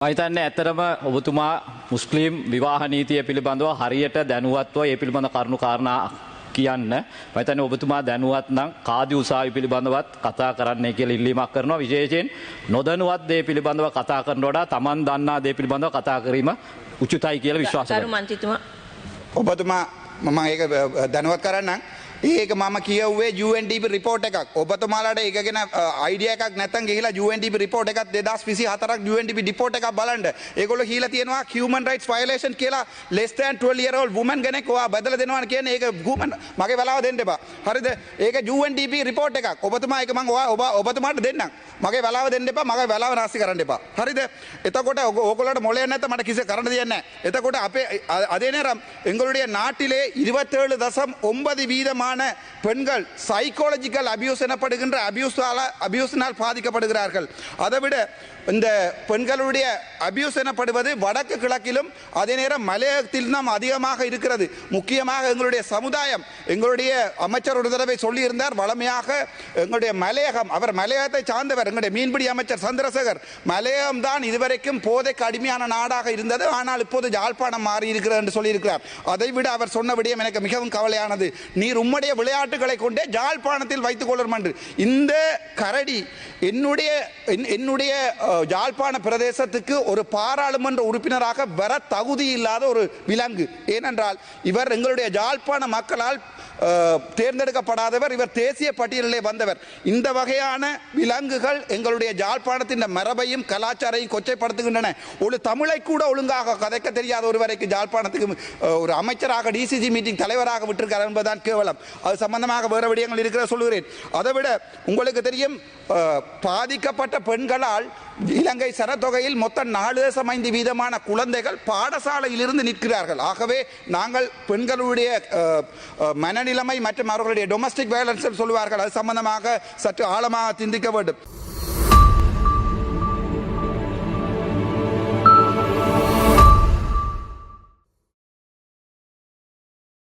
මහිතන්නේ ඇතරම ඔබතුමා මුස්ලිම් විවාහ නීතිය පිළිබඳව හරියට දැනුවත්ව ඒ පිළිබඳ කරුණු කාරණා කියන්න. මහිතන්නේ ඔබතුමා දැනුවත් නම් කාදි උසාවි පිළිබඳවත් කතා කරන්නයි කියලා ඉල්ලීමක් කරනවා. විශේෂයෙන් නොදැනුවත් දේ පිළිබඳව කතා කරනට වඩා Taman දන්නා දේ පිළිබඳව කතා කිරීම උචිතයි කියලා විශ්වාස කරනවා. ඔබතුමා මම ඒක දැනුවත් කරන්නම්. ඒක මම කියුවේ UNDP රිපෝට් එකක්. ඔබතුමාලාට ඒක ගැන අයිඩියා එකක් නැත්නම් ගිහිලා UNDP රිපෝට් එකක් 2024ක් UNDP රිපෝට් එකක් බලන්න. ඒගොල්ලෝ කියලා තියෙනවා human rights violation කියලා less than 12 year old woman කෙනෙක් ඔයා බදලා දෙනවා කියන්නේ ඒක human මගේ වෙලාව දෙන්න එපා. හරිද? ඒක UNDP රිපෝට් එකක්. ඔබතුමා ඒක මම ඔබතුමාට දෙන්නම්. මගේ වෙලාව දෙන්න එපා. මගේ වෙලාව නාස්ති කරන්න එපා. හරිද? එතකොට ඕගොල්ලෝට මොලේ නැත්නම් මට කිසි කරන්න දෙයක් නැහැ. එතකොට අපේ அதே நேரம் எங்களுடைய நாட்டிலே 27.9 வீதமான பெண்கள் சைக்காலஜிக்கல் அபியூஸ் எனப்படுகின்ற அபியூஸினால் பாதிக்கப்படுகிறார்கள். அதைவிட இந்த பெண்களுடைய அபியூஸ் எனப்படுவது வடக்கு கிழக்கிலும் அதே நேரம் மலையகத்தில் தான் அதிகமாக இருக்கிறது. முக்கியமாக எங்களுடைய சமுதாயம் எங்களுடைய அமைச்சர் ஒரு தடவை சொல்லியிருந்தார், வளமையாக எங்களுடைய மலையகம், அவர் மலையகத்தை சார்ந்தவர், எங்களுடைய மீன்பிடி அமைச்சர் சந்திரசேகர், மலையகம் தான் இதுவரைக்கும் போதைக்கு அடிமையான நாடாக இருந்தது, ஆனால் இப்போது யாழ்ப்பாணம் மாறி இருக்கிறது என்று சொல்லியிருக்கிறார். அதைவிட அவர் சொன்ன விடயம் எனக்கு மிகவும் கவலையானது. நீர் உம்முடைய விளையாட்டுகளை கொண்டே யாழ்ப்பாணத்தில் வைத்துக் கொள்ளும் என்று. இந்த கரடி என்னுடைய யாழ்ப்பாண பிரதேசத்துக்கு ஒரு பாராளுமன்ற உறுப்பினராக வர தகுதி இல்லாத ஒரு விலங்கு. ஏனென்றால் இவர் எங்களுடைய யாழ்ப்பாண மக்களால் தேர்ந்தெடுக்கப்படாதவர், இவர் தேசிய பட்டியலிலே வந்தவர். இந்த வகையான விலங்குகள் எங்களுடைய யாழ்ப்பாணத்தின் மரபையும் கலாச்சாரையும் கொச்சைப்படுத்துகின்றன. ஒரு தமிழை கூட ஒழுங்காக கதைக்க தெரியாத ஒருவரைக்கு யாழ்ப்பாணத்துக்கு ஒரு அமைச்சராக டிசிசி மீட்டிங் தலைவராக விட்டிருக்கார் என்பதுதான் கேவலம். அது சம்பந்தமாக வேறு விடயங்கள் இருக்கிற சொல்லுகிறேன். அதைவிட உங்களுக்கு தெரியும், பாதிக்கப்பட்ட பெண்களால் இலங்கை சனத்தொகையில் மொத்தம் 4.5% குழந்தைகள் பாடசாலையிலிருந்து நிற்கிறார்கள். ஆகவே நாங்கள் பெண்களுடைய மனநிலைமை மற்றும் அவர்களுடைய டொமஸ்டிக் வயலன்ஸ் சொல்லுவார்கள், அது சம்பந்தமாக சற்று ஆழமாக சிந்திக்க வேண்டும்.